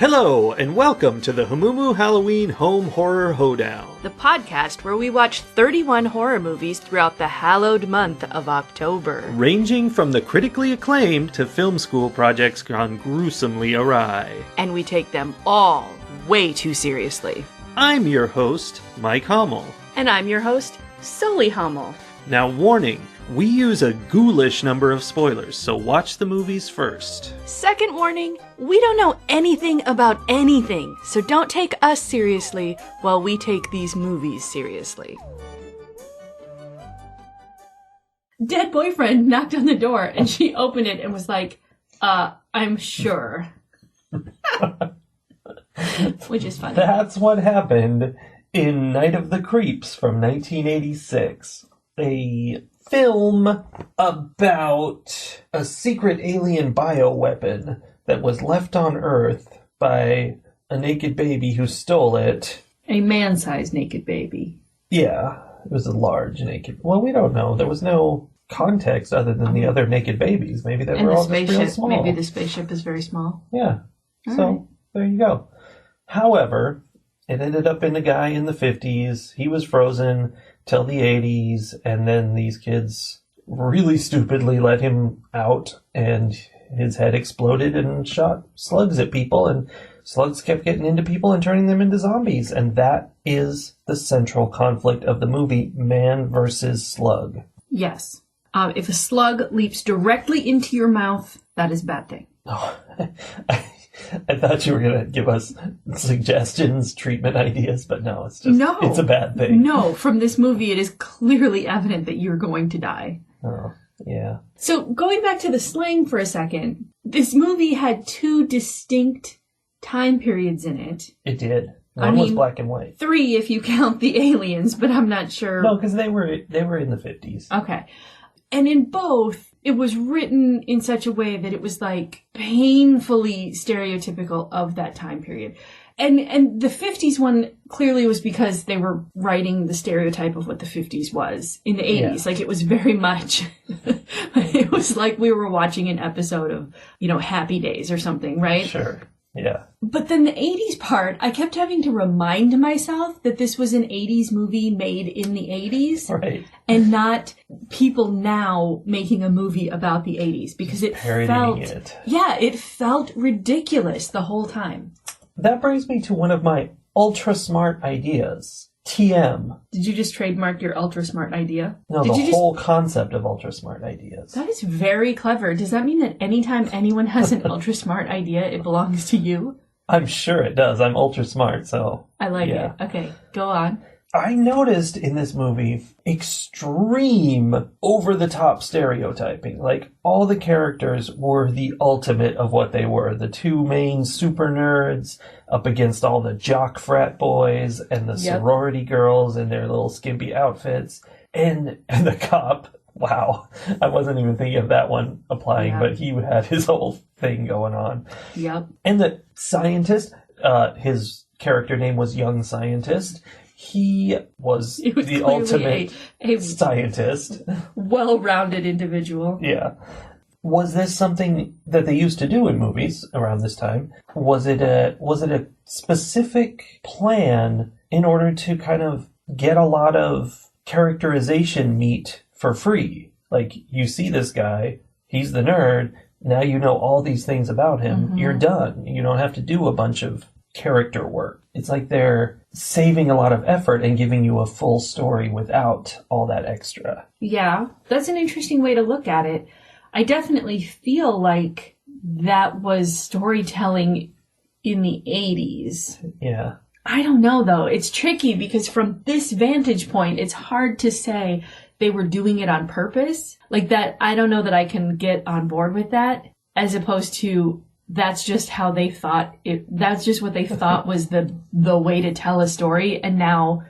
Hello, and welcome to the Hamumu Halloween Home Horror Hoedown. The podcast where we watch 31 horror movies throughout the hallowed month of October. Ranging from the critically acclaimed to film school projects gone gruesomely awry. And we take them all way too seriously. I'm your host, Mike Hummel. And I'm your host, Sully Hummel. Now warning, we use a ghoulish number of spoilers, so watch the movies first. Second warning, we don't know anything about anything, so don't take us seriously while we take these movies seriously. Dead boyfriend knocked on the door and she opened it and was like, I'm sure. Which is funny. That's what happened in Night of the Creeps from 1986. A film about a secret alien bioweapon that was left on Earth by a naked baby who stole it. A man-sized naked baby. Yeah, it was a large naked... Well, we don't know. There was no context other than the other naked babies. Maybe they were all just real small. Maybe the spaceship is very small. Yeah. So, there you go. However, it ended up in a guy in the 50s. He was frozen till the 80s, and then these kids really stupidly let him out, and his head exploded and shot slugs at people, and slugs kept getting into people and turning them into zombies, and that is the central conflict of the movie, man versus slug. Yes. If a slug leaps directly into your mouth, that is a bad thing. Oh, I thought you were going to give us suggestions, treatment ideas, but no, it's just, it's a bad thing. No, from this movie, it is clearly evident that you're going to die. Oh, yeah. So going back to the slang for a second, this movie had two distinct time periods in it. It did. One was black and white. 3 if you count the aliens, but I'm not sure. No, because they were in the 50s. Okay. And in both, it was written in such a way that it was like painfully stereotypical of that time period. And the 50s one clearly was because they were writing the stereotype of what the 50s was in the 80s. Yeah. Like it was very much, it was like we were watching an episode of, Happy Days or something, right? Sure. Yeah. But then the 80s part, I kept having to remind myself that this was an 80s movie made in the 80s. Right. And not people now making a movie about the 80s. Because it felt ridiculous the whole time. That brings me to one of my ultra smart ideas. TM. Did you just trademark your ultra smart idea? No, the whole concept of ultra smart ideas. That is very clever. Does that mean that anytime anyone has an ultra smart idea, it belongs to you? I'm sure it does. I'm ultra smart, so... I like it. Okay, go on. I noticed in this movie extreme over-the-top stereotyping. Like, all the characters were the ultimate of what they were. The two main super nerds up against all the jock frat boys and the sorority girls in their little skimpy outfits. And the cop, wow, I wasn't even thinking of that one applying, but he had his whole thing going on. Yep. And the scientist, his character name was Young Scientist. He was the ultimate scientist. Well-rounded individual. Yeah. Was this something that they used to do in movies around this time? Was it a specific plan in order to kind of get a lot of characterization meat for free? Like, you see this guy, he's the nerd, now you know all these things about him, you're done. You don't have to do a bunch of character work. It's like they're saving a lot of effort and giving you a full story without all that extra. Yeah, that's an interesting way to look at it. I definitely feel like that was storytelling in the 80s. Yeah. I don't know, though. It's tricky because from this vantage point, it's hard to say they were doing it on purpose. Like that, I don't know that I can get on board with that, as opposed to that's just how they thought it. That's just what they thought was the way to tell a story. And now,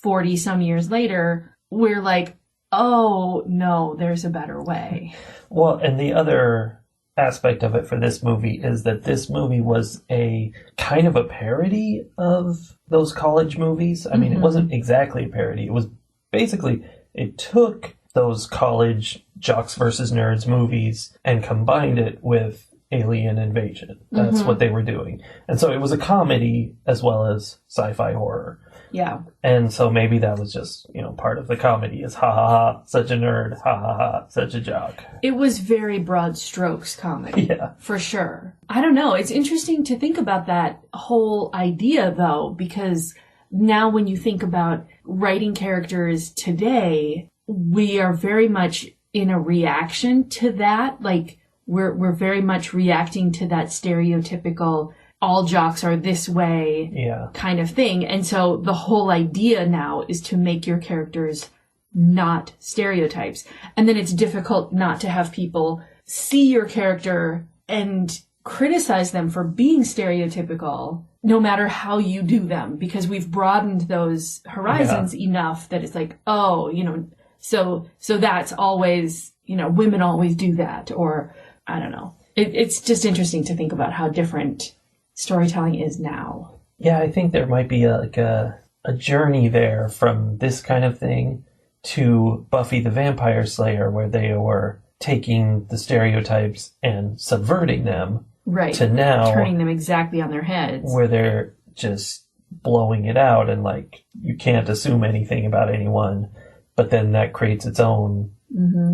40 some years later, we're like, oh no, there's a better way. Well, and the other aspect of it for this movie is that this movie was a kind of a parody of those college movies. I mean, it wasn't exactly a parody. It was basically, it took those college jocks versus nerds movies and combined it with alien invasion. That's what they were doing. And so it was a comedy as well as sci-fi horror. Yeah. And so maybe that was just, part of the comedy is ha ha ha, such a nerd, ha ha ha, such a jock. It was very broad strokes comedy. Yeah. For sure. I don't know. It's interesting to think about that whole idea, though, because now when you think about writing characters today, we are very much in a reaction to that. Like, we're very much reacting to that stereotypical all jocks are this way kind of thing. And so the whole idea now is to make your characters not stereotypes. And then it's difficult not to have people see your character and criticize them for being stereotypical, no matter how you do them, because we've broadened those horizons enough that it's like, oh, so that's always, women always do that. Or I don't know. It's just interesting to think about how different storytelling is now. Yeah, I think there might be a journey there from this kind of thing to Buffy the Vampire Slayer, where they were taking the stereotypes and subverting them. Right. To now, turning them exactly on their heads. Where they're just blowing it out and you can't assume anything about anyone, but then that creates its own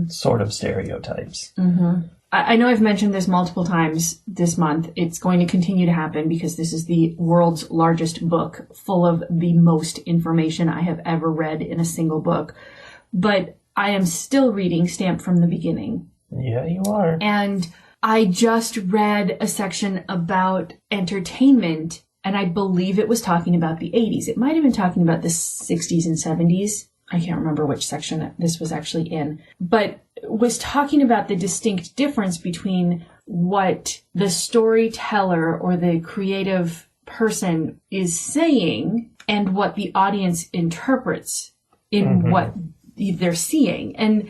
sort of stereotypes. Mm-hmm. I know I've mentioned this multiple times this month. It's going to continue to happen because this is the world's largest book, full of the most information I have ever read in a single book. But I am still reading Stamped from the Beginning. Yeah, you are. And I just read a section about entertainment, and I believe it was talking about the 80s. It might have been talking about the 60s and 70s. I can't remember which section this was actually in, but was talking about the distinct difference between what the storyteller or the creative person is saying and what the audience interprets in what they're seeing. And,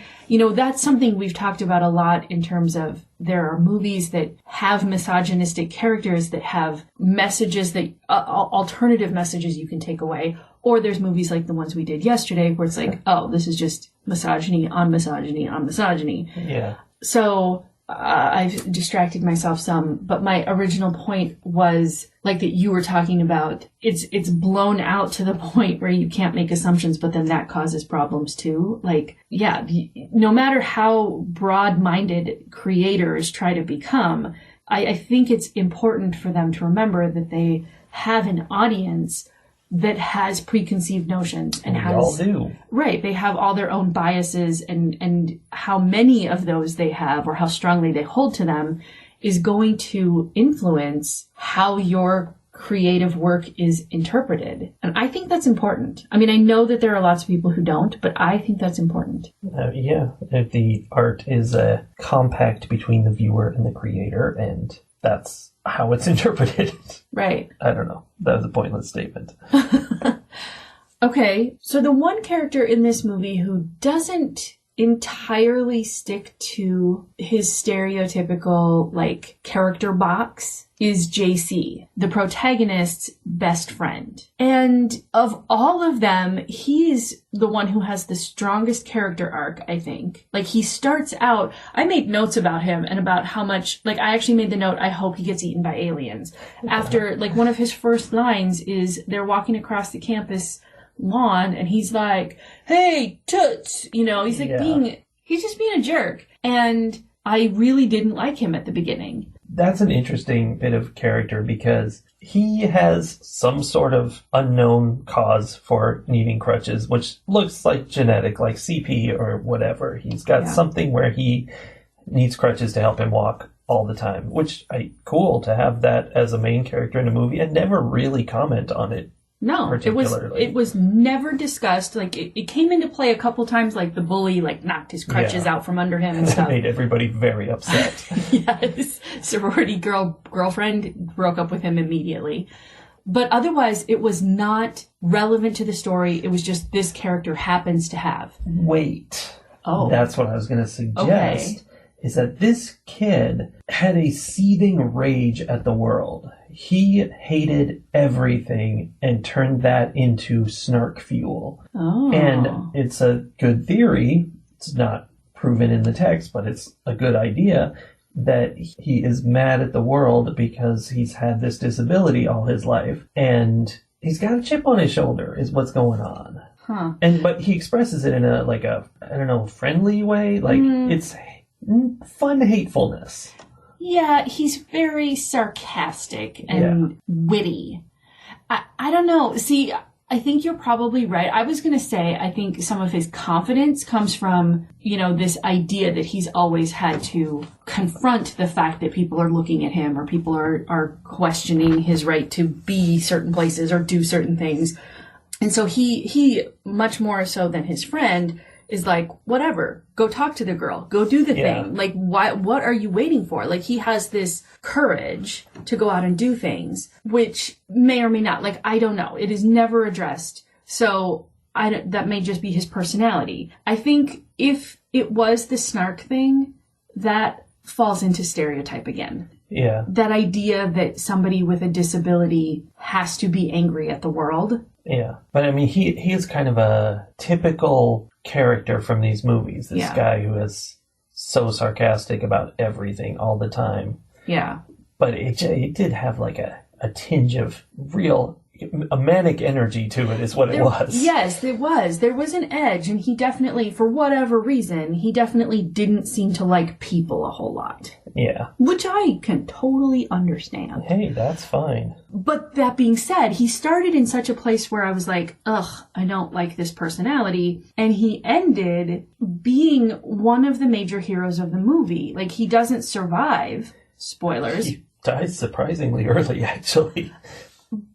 that's something we've talked about a lot in terms of there are movies that have misogynistic characters that have messages that, alternative messages you can take away. Or there's movies like the ones we did yesterday where it's like, oh, this is just misogyny on misogyny on misogyny. Yeah. So I've distracted myself some, but my original point was like that you were talking about. It's blown out to the point where you can't make assumptions, but then that causes problems too. Like, yeah, no matter how broad-minded creators try to become, I think it's important for them to remember that they have an audience that has preconceived notions and has all do. Right. They have all their own biases, and how many of those they have or how strongly they hold to them is going to influence how your creative work is interpreted. And I think that's important. I mean, I know that there are lots of people who don't, but I think that's important. If the art is a compact between the viewer and the creator, and that's how it's interpreted. Right. I don't know. That was a pointless statement. Okay. So the one character in this movie who doesn't entirely stick to his stereotypical, character box is JC, the protagonist's best friend. And of all of them, he's the one who has the strongest character arc, I think. He starts out, I made notes about him and about how much, I actually made the note, I hope he gets eaten by aliens. After, one of his first lines is they're walking across the campus lawn and he's like, hey, toots, he's he's just being a jerk. And I really didn't like him at the beginning. That's an interesting bit of character because he has some sort of unknown cause for needing crutches, which looks like genetic, like CP or whatever. He's got something where he needs crutches to help him walk all the time, which cool to have that as a main character in a movie and never really comment on it. No, it was never discussed. It came into play a couple times, the bully, knocked his crutches out from under him and stuff. That made everybody very upset. Yes. Sorority girlfriend broke up with him immediately. But otherwise, it was not relevant to the story. It was just this character happens to have. Wait. Oh. That's what I was going to suggest. Is that this kid had a seething rage at the world. He hated everything and turned that into snark fuel. Oh. And it's a good theory. It's not proven in the text, but it's a good idea that he is mad at the world because he's had this disability all his life, and he's got a chip on his shoulder is what's going on. Huh. But he expresses it in a I don't know, friendly way. Like, it's fun hatefulness. Yeah, he's very sarcastic and witty. I don't know. See, I think you're probably right. I was going to say, I think some of his confidence comes from, this idea that he's always had to confront the fact that people are looking at him or people are questioning his right to be certain places or do certain things. And so he much more so than his friend, is like, whatever, go talk to the girl, go do the thing. Like, what are you waiting for? Like, he has this courage to go out and do things, which may or may not, like, I don't know. It is never addressed. So that may just be his personality. I think if it was the snark thing, that falls into stereotype again. Yeah. That idea that somebody with a disability has to be angry at the world. Yeah. But I mean, he is kind of a typical character from these movies. This guy who is so sarcastic about everything all the time. Yeah. But it did have like a tinge of a manic energy to it is what it was. Yes, it was. There was an edge, and he definitely, for whatever reason, he definitely didn't seem to like people a whole lot. Yeah. Which I can totally understand. Hey, that's fine. But that being said, he started in such a place where I was like, ugh, I don't like this personality. And he ended being one of the major heroes of the movie. Like, he doesn't survive. Spoilers. He dies surprisingly early, actually.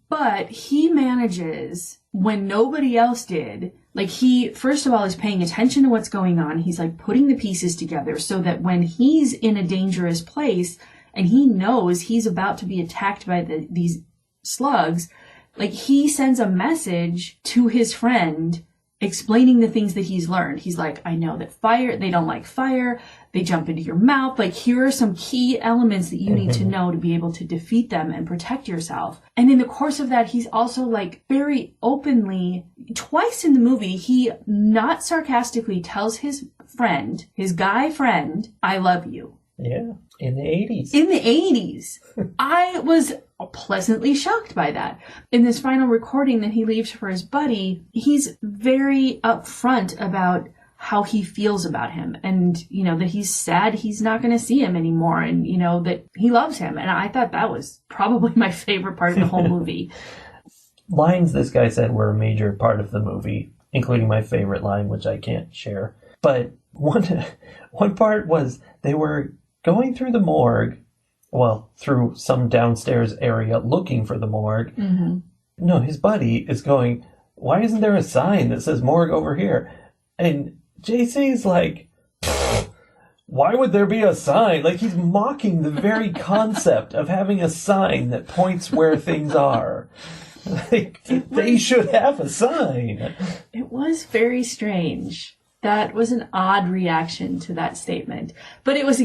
But he manages, when nobody else did, like, he, first of all, is paying attention to what's going on. He's, like, putting the pieces together so that when he's in a dangerous place and he knows he's about to be attacked by these slugs, like, he sends a message to his friend explaining the things that he's learned. He's like, I know that they don't like fire. They jump into your mouth. Like, here are some key elements that you need to know to be able to defeat them and protect yourself. And in the course of that, he's also, like, very openly, twice in the movie, he not sarcastically tells his friend, his guy friend, I love you. Yeah, in the 80s. In the 80s. I was pleasantly shocked by that. In this final recording that he leaves for his buddy, he's very upfront about how he feels about him and, that he's sad he's not going to see him anymore and, that he loves him. And I thought that was probably my favorite part of the whole movie. Lines this guy said were a major part of the movie, including my favorite line, which I can't share. But one part was they were going through the morgue, well, through some downstairs area looking for the morgue. Mm-hmm. No, his buddy is going, why isn't there a sign that says morgue over here? And JC's like, why would there be a sign? Like, he's mocking the very concept of having a sign that points where things are. Like, they should have a sign. It was very strange. That was an odd reaction to that statement. But it was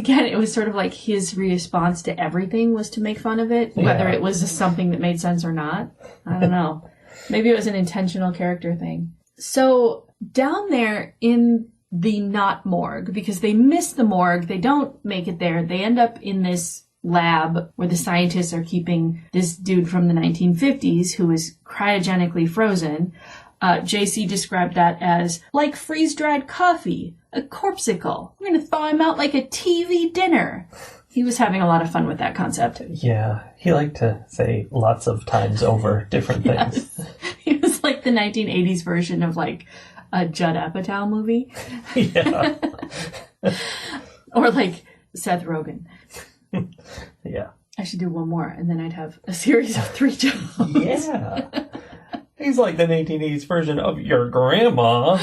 sort of like his response to everything was to make fun of it, whether it was something that made sense or not. I don't know. Maybe it was an intentional character thing. So down there in the not morgue, because they miss the morgue, they don't make it there. They end up in this lab where the scientists are keeping this dude from the 1950s who is cryogenically frozen. JC described that as like freeze-dried coffee, a corpsicle. We're going to thaw him out like a TV dinner. He was having a lot of fun with that concept. Yeah, he liked to say lots of times over different things. Yes. He was like the 1980s version of like a Judd Apatow movie. Yeah. Or like Seth Rogen. Yeah. I should do one more and then I'd have a series of 3 jokes. Yeah. He's like the 1980s version of your grandma.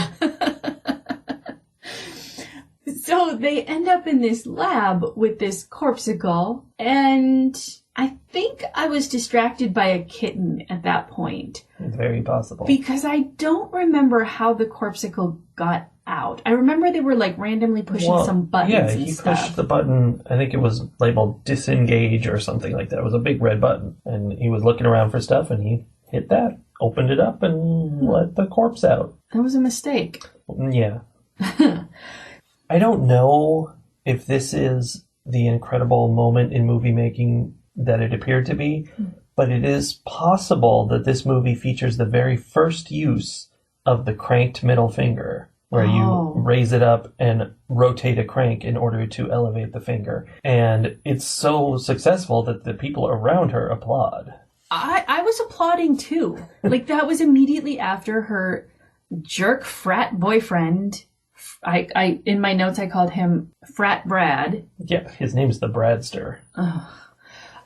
So they end up in this lab with this corpsicle, and I think I was distracted by a kitten at that point. It's very possible. Because I don't remember how the corpsicle got out. I remember they were like randomly pushing some buttons and stuff. Yeah, he pushed the button. I think it was labeled disengage or something like that. It was a big red button. And he was looking around for stuff, and he hit that, opened it up, and let the corpse out. That was a mistake. Yeah. I don't know if this is the incredible moment in movie making that it appeared to be, but it is possible that this movie features the very first use of the cranked middle finger, where you raise it up and rotate a crank in order to elevate the finger. And it's so successful that the people around her applaud. I was applauding too. Like, that was immediately after her jerk frat boyfriend. I in my notes I called him Frat Brad. Yeah, his name's the Bradster.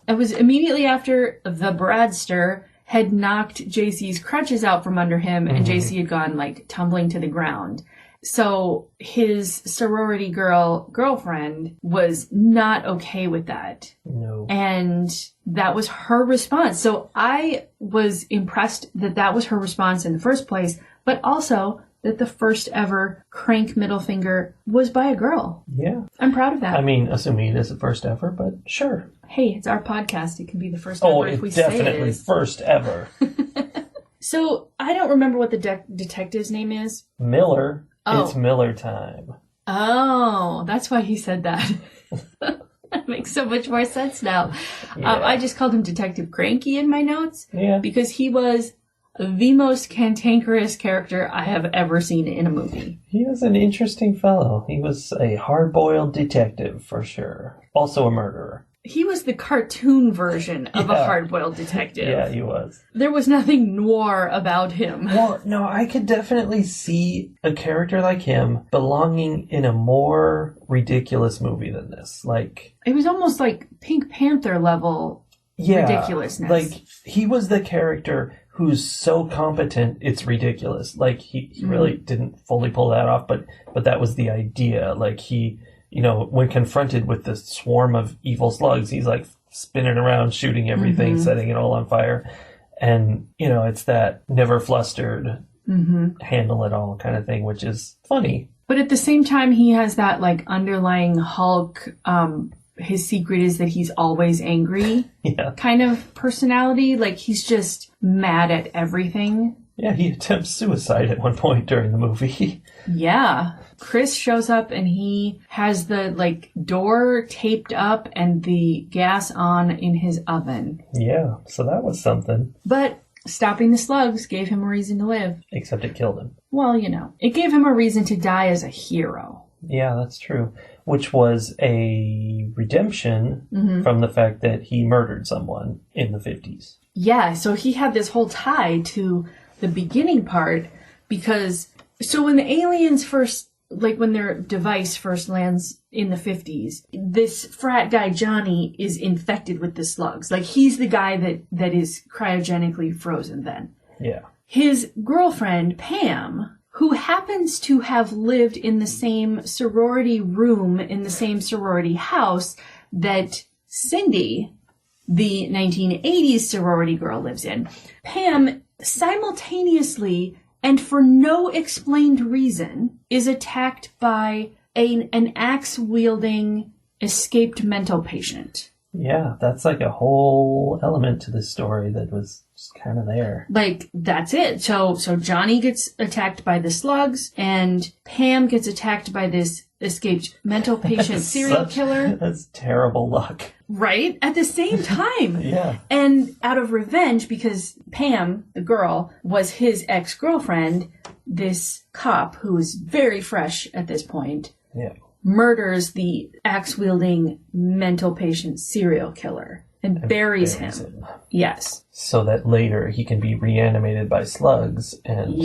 It was immediately after the Bradster had knocked JC's crutches out from under him, and JC had gone, like, tumbling to the ground. So his sorority girlfriend was not okay with that. No. And that was her response. So I was impressed that that was her response in the first place, but also that the first ever crank middle finger was by a girl. Yeah. I'm proud of that. I mean, assuming it is the first ever, but sure. Hey, it's our podcast. It can be the first ever if we say it is. Definitely first ever. So I don't remember what the detective's name is. Miller. Oh. It's Miller time. Oh, that's why he said that. That makes so much more sense now. Yeah. I just called him Detective Cranky in my notes. Yeah. Because he was the most cantankerous character I have ever seen in a movie. He was an interesting fellow. He was a hard-boiled detective, for sure. Also a murderer. He was the cartoon version of a hard-boiled detective. Yeah, he was. There was nothing noir about him. Well, no, I could definitely see a character like him belonging in a more ridiculous movie than this. Like, it was almost like Pink Panther level ridiculousness. Like, he was the character who's so competent, it's ridiculous. Like, he really didn't fully pull that off, but that was the idea. Like, he... You know, when confronted with this swarm of evil slugs, he's like spinning around, shooting everything, setting it all on fire. And, you know, it's that never flustered, handle it all kind of thing, which is funny. But at the same time, he has that, like, underlying Hulk, his secret is that he's always angry kind of personality. Like, he's just mad at everything. Yeah, he attempts suicide at one point during the movie. Yeah. Chris shows up and he has the, like, door taped up and the gas on in his oven. Yeah, so that was something. But stopping the slugs gave him a reason to live. Except it killed him. Well, you know, it gave him a reason to die as a hero. Yeah, that's true. Which was a redemption from the fact that he murdered someone in the 50s. Yeah, so he had this whole tie to the beginning part because... So when the aliens first, like when their device first lands in the 50s, this frat guy, Johnny, is infected with the slugs. Like, he's the guy that is cryogenically frozen then. Yeah. His girlfriend, Pam, who happens to have lived in the same sorority room, in the same sorority house that Cindy, the 1980s sorority girl, lives in. Pam simultaneously... and for no explained reason, is attacked by an axe-wielding, escaped mental patient. Yeah, that's like a whole element to this story that was just kind of there. Like, that's it. So Johnny gets attacked by the slugs, and Pam gets attacked by this escaped mental patient serial killer. That's terrible luck. Right? At the same time. Yeah. And out of revenge, because Pam, the girl, was his ex-girlfriend, this cop, who is very fresh at this point, murders the axe-wielding mental patient serial killer and buries him. Yes. So that later he can be reanimated by slugs and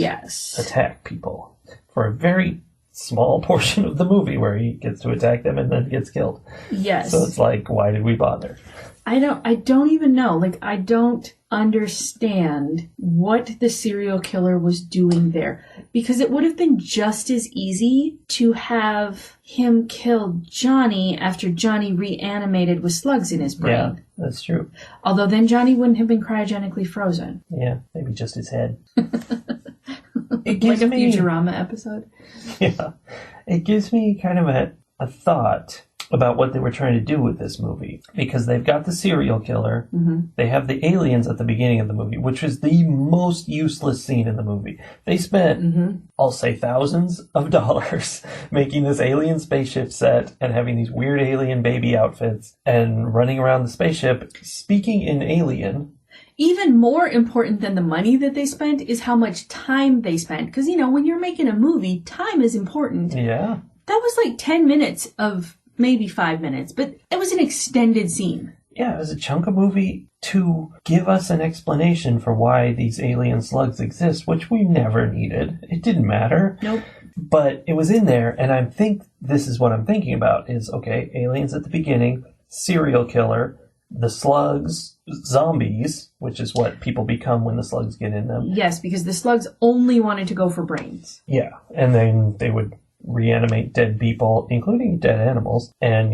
attack people for a very small portion of the movie where he gets to attack them and then gets killed. Yes. So it's like, why did we bother? I don't even know. Like, I don't understand what the serial killer was doing there. Because it would have been just as easy to have him kill Johnny after Johnny reanimated with slugs in his brain. Yeah, that's true. Although then Johnny wouldn't have been cryogenically frozen. Yeah, maybe just his head. It gives like a Futurama episode. Yeah. It gives me kind of a thought. about what they were trying to do with this movie. Because they've got the serial killer. Mm-hmm. They have the aliens at the beginning of the movie, which is the most useless scene in the movie. They spent, I'll say, thousands of dollars making this alien spaceship set and having these weird alien baby outfits and running around the spaceship speaking in alien. Even more important than the money that they spent is how much time they spent. Because, when you're making a movie, time is important. Yeah. That was like 10 minutes of maybe 5 minutes, but it was an extended scene. Yeah, it was a chunk of movie to give us an explanation for why these alien slugs exist, which we never needed. It didn't matter. Nope. But it was in there, and I think this is what I'm thinking about is, okay, aliens at the beginning, serial killer, the slugs, zombies, which is what people become when the slugs get in them. Yes, because the slugs only wanted to go for brains. Yeah, and then they would reanimate dead people, including dead animals, and,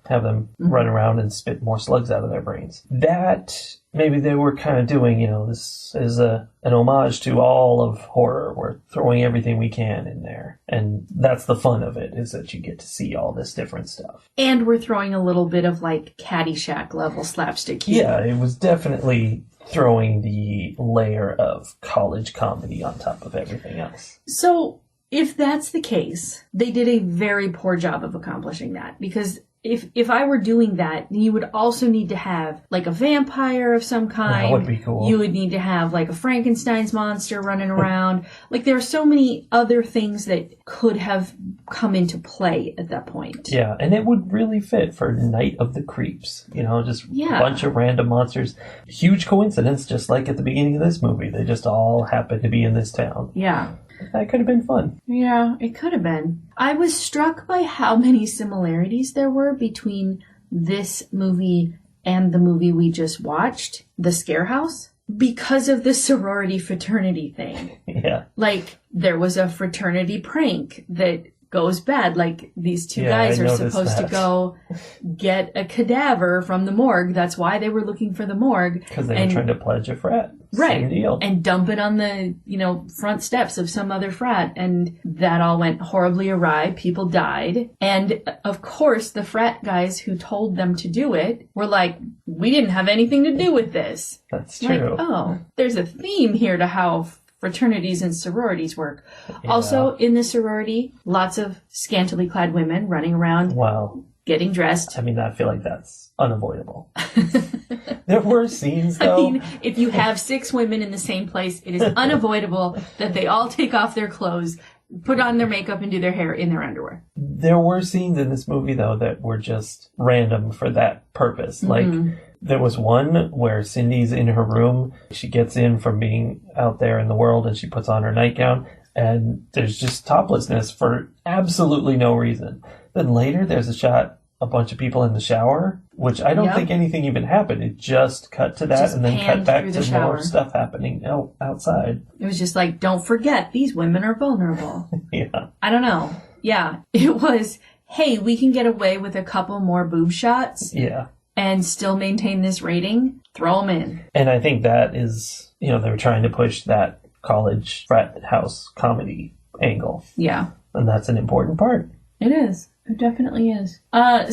have them run around and spit more slugs out of their brains. That, maybe they were kind of doing, this is an homage to all of horror. We're throwing everything we can in there. And that's the fun of it, is that you get to see all this different stuff. And we're throwing a little bit of, Caddyshack level slapstick humor. Yeah, it was definitely throwing the layer of college comedy on top of everything else. So, if that's the case, they did a very poor job of accomplishing that. Because if I were doing that, you would also need to have, a vampire of some kind. That would be cool. You would need to have, a Frankenstein's monster running around. There are so many other things that could have come into play at that point. Yeah, and it would really fit for Night of the Creeps. Just a bunch of random monsters. Huge coincidence, just like at the beginning of this movie. They just all happened to be in this town. Yeah. That could have been fun. Yeah, it could have been. I was struck by how many similarities there were between this movie and the movie we just watched, The Scare House, because of the sorority fraternity thing. Yeah. There was a fraternity prank that goes bad. These two guys are supposed to go get a cadaver from the morgue. That's why they were looking for the morgue. Because they were trying to pledge a frat. Right. Same deal. And dump it on the, front steps of some other frat. And that all went horribly awry. People died. And, of course, the frat guys who told them to do it were like, we didn't have anything to do with this. That's true. There's a theme here to how fraternities and sororities work. Yeah. Also, in the sorority, lots of scantily clad women running around. Wow. Getting dressed. I feel like that's unavoidable. There were scenes, though. If you have 6 women in the same place, it is unavoidable that they all take off their clothes, put on their makeup, and do their hair in their underwear. There were scenes in this movie, though, that were just random for that purpose. There was one where Cindy's in her room. She gets in from being out there in the world, and she puts on her nightgown, and there's just toplessness for absolutely no reason. Then later, there's a shot, a bunch of people in the shower, which I don't think anything even happened. It just cut to that and then cut back to more stuff happening outside. It was just don't forget, these women are vulnerable. Yeah. I don't know. Yeah. It was, hey, we can get away with a couple more boob shots. Yeah. And still maintain this rating. Throw them in. And I think that is, they were trying to push that college frat house comedy angle. Yeah. And that's an important part. It is. It definitely is.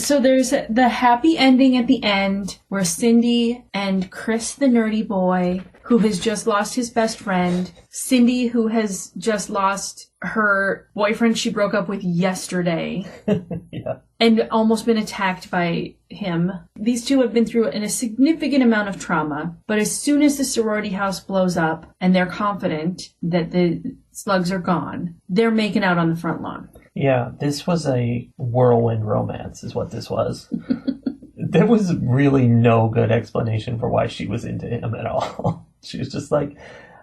So there's the happy ending at the end where Cindy and Chris, the nerdy boy, who has just lost his best friend, Cindy, who has just lost her boyfriend she broke up with yesterday. Yeah. And almost been attacked by him. These two have been through a significant amount of trauma, but as soon as the sorority house blows up and they're confident that the slugs are gone, they're making out on the front lawn. Yeah, this was a whirlwind romance is what this was. There was really no good explanation for why she was into him at all. She was just like,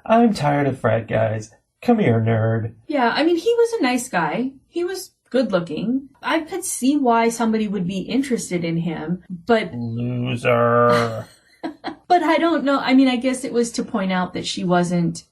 I'm tired of frat guys. Come here, nerd. Yeah, he was a nice guy. He was good looking. I could see why somebody would be interested in him, but... Loser. But I don't know. I guess it was to point out that she wasn't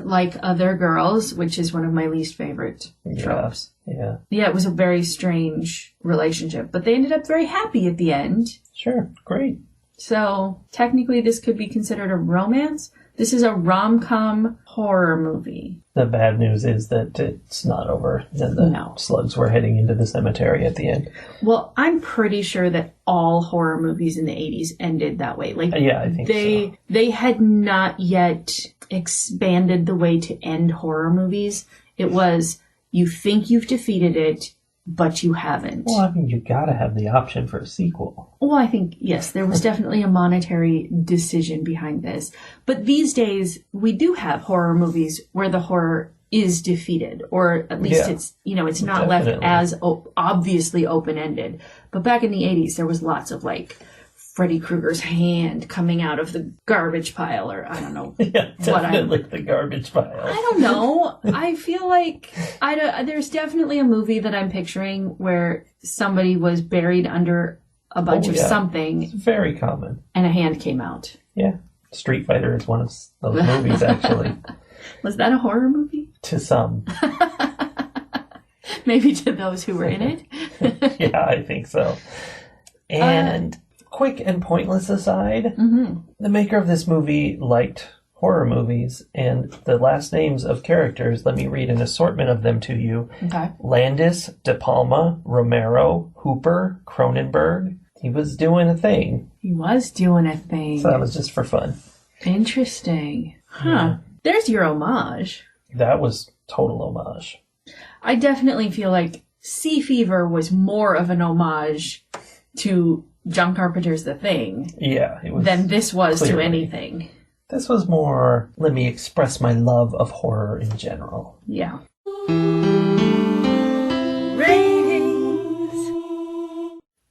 like other girls, which is one of my least favorite tropes. Yeah. Yeah, it was a very strange relationship, but they ended up very happy at the end. Sure. Great. So technically this could be considered a romance. This is a rom-com horror movie. The bad news is that it's not over. And the slugs were heading into the cemetery at the end. Well, I'm pretty sure that all horror movies in the 80s ended that way. Like, yeah, I think so. They had not yet expanded the way to end horror movies. It was, you think you've defeated it, but you haven't. Well, I mean, you gotta have the option for a sequel. Well, I think, yes, there was definitely a monetary decision behind this. But these days, we do have horror movies where the horror is defeated, or at least it's, it's not left as obviously open-ended. But back in the 80s, there was lots of, like, Freddy Krueger's hand coming out of the garbage pile, or I don't know. Yeah, definitely the garbage pile. I don't know. I feel like there's definitely a movie that I'm picturing where somebody was buried under a bunch of something. It's very common. And a hand came out. Yeah. Street Fighter is one of those movies, actually. Was that a horror movie? To some. Maybe to those who were in it? Yeah, I think so. And... quick and pointless aside, the maker of this movie liked horror movies, and the last names of characters, let me read an assortment of them to you. Okay. Landis, De Palma, Romero, Hooper, Cronenberg. He was doing a thing. He was doing a thing. So that was just for fun. Interesting. Huh. Yeah. There's your homage. That was total homage. I definitely feel like Sea Fever was more of an homage to John Carpenter's The Thing. Yeah, it was. Than this was clearly. to anything. This was more, let me express my love of horror in general. Yeah. Ratings.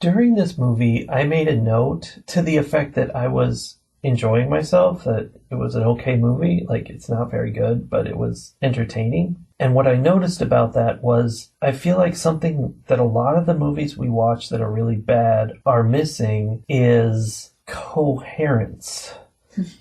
During this movie, I made a note to the effect that I was enjoying myself, that it was an okay movie. Like, it's not very good, but it was entertaining. And what I noticed about that was, I feel like something that a lot of the movies we watch that are really bad are missing is coherence.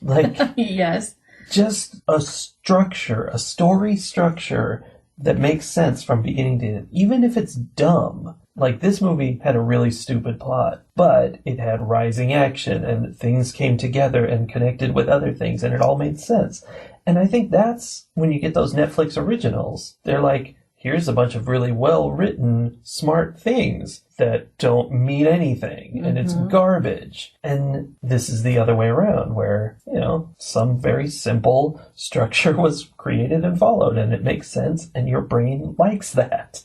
Like, yes. Just a structure, a story structure that makes sense from beginning to end, even if it's dumb. Like, this movie had a really stupid plot, but it had rising action, and things came together and connected with other things, and it all made sense. And I think that's when you get those Netflix originals. They're like, here's a bunch of really well-written, smart things that don't mean anything, and it's garbage. And this is the other way around, where, some very simple structure was created and followed, and it makes sense, and your brain likes that.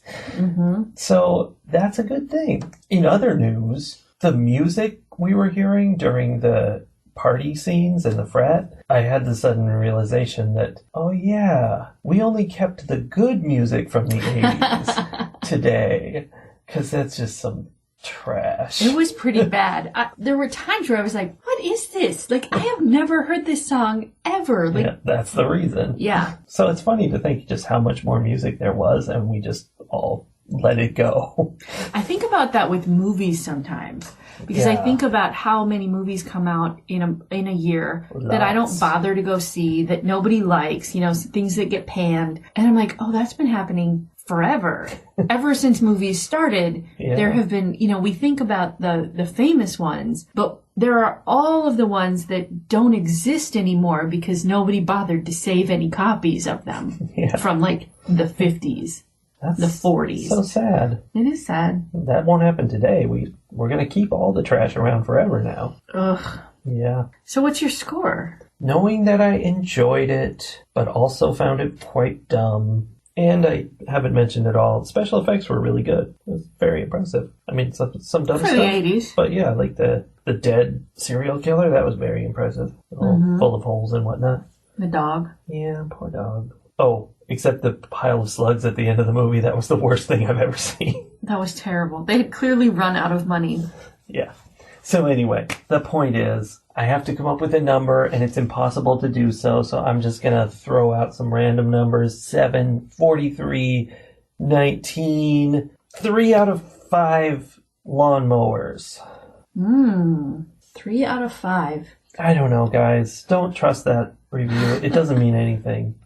So that's a good thing. In other news, the music we were hearing during the party scenes in the frat, I had the sudden realization that, oh yeah, we only kept the good music from the 80s today, because that's just some trash. It was pretty bad. There were times where I was like, what is this? Like, I have never heard this song ever. Like, yeah, that's the reason. Yeah. So it's funny to think just how much more music there was, and we just all let it go. I think about that with movies sometimes. Because I think about how many movies come out in a year that I don't bother to go see, that nobody likes, things that get panned. And I'm like, oh, that's been happening forever. Ever since movies started, there have been, we think about the famous ones, but there are all of the ones that don't exist anymore because nobody bothered to save any copies of them from like the 50s. That's the 40s. So sad. It is sad. That won't happen today. We're going to keep all the trash around forever now. Ugh. Yeah. So what's your score? Knowing that I enjoyed it, but also found it quite dumb, and I haven't mentioned it all, special effects were really good. It was very impressive. I mean, some dumb For stuff. the 80s. But yeah, like the dead serial killer, that was very impressive. All full of holes and whatnot. The dog. Yeah, poor dog. Oh, except the pile of slugs at the end of the movie. That was the worst thing I've ever seen. That was terrible. They had clearly run out of money. Yeah. So anyway, the point is, I have to come up with a number, and it's impossible to do so, so I'm just going to throw out some random numbers. 7, 43, 19, 3 out of 5 lawnmowers. 3 out of 5. I don't know, guys. Don't trust that review. It doesn't mean anything.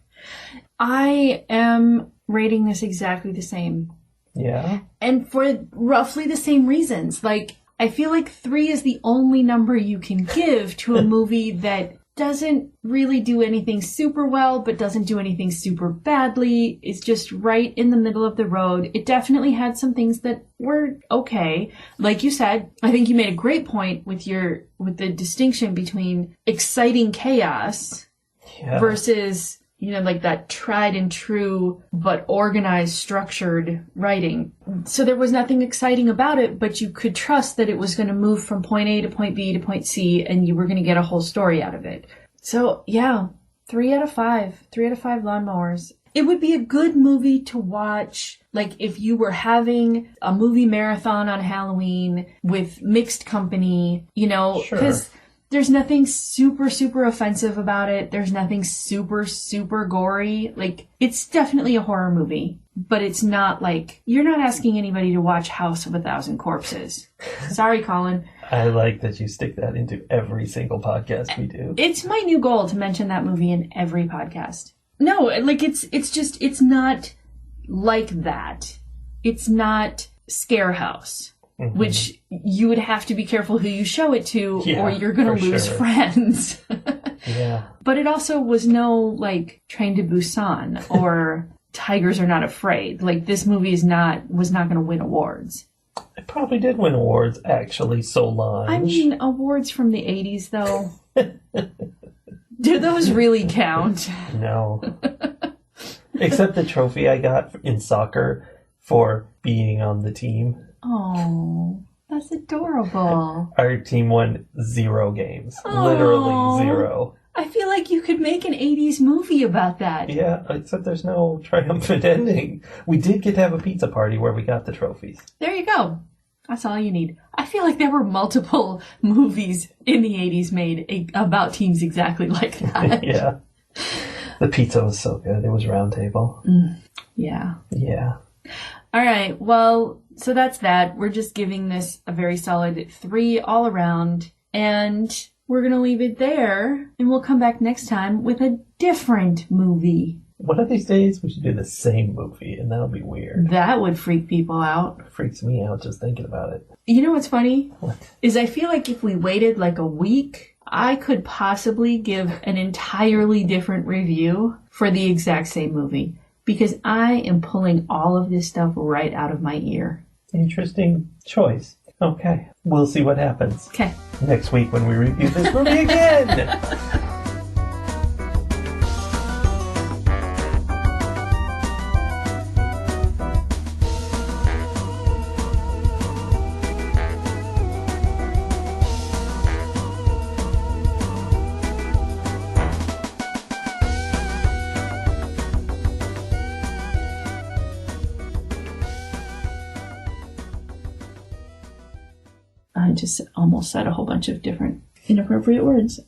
I am rating this exactly the same. Yeah? And for roughly the same reasons. Like, I feel like 3 is the only number you can give to a movie that doesn't really do anything super well, but doesn't do anything super badly. It's just right in the middle of the road. It definitely had some things that were okay. Like you said, I think you made a great point with the distinction between exciting chaos versus, like that tried and true but organized, structured writing. So there was nothing exciting about it, but you could trust that it was going to move from point A to point B to point C, and you were going to get a whole story out of it. So yeah, 3 out of 5. 3 out of 5 lawnmowers. It would be a good movie to watch, like if you were having a movie marathon on Halloween with mixed company, because there's nothing super, super offensive about it. There's nothing super, super gory. Like, it's definitely a horror movie, but it's not like, you're not asking anybody to watch House of a Thousand Corpses. Sorry, Colin. I like that you stick that into every single podcast we do. It's my new goal to mention that movie in every podcast. No, like, it's not like that. It's not Scare House. Mm-hmm. Which you would have to be careful who you show it to, or you're going to lose friends. Yeah. But it also was no, like, Train to Busan or Tigers Are Not Afraid. Like, this movie was not going to win awards. It probably did win awards, actually, Solange. I mean, awards from the 80s, though. Do those really count? No. Except the trophy I got in soccer for being on the team. Oh, that's adorable. Our team won 0 games. Literally 0. I feel like you could make an 80s movie about that. Yeah, except there's no triumphant ending. We did get to have a pizza party where we got the trophies. There you go. That's all you need. I feel like there were multiple movies in the 80s made about teams exactly like that. Yeah. The pizza was so good. It was round table. Yeah. Yeah. All right. Well, so that's that. We're just giving this a very solid 3 all around. And we're going to leave it there. And we'll come back next time with a different movie. One of these days, we should do the same movie, and that'll be weird. That would freak people out. It freaks me out just thinking about it. You know what's funny? What? Is I feel like if we waited like a week, I could possibly give an entirely different review for the exact same movie. Because I am pulling all of this stuff right out of my ear. Interesting choice. Okay. We'll see what happens. Okay. Next week when we review this movie again. I just almost said a whole bunch of different inappropriate words.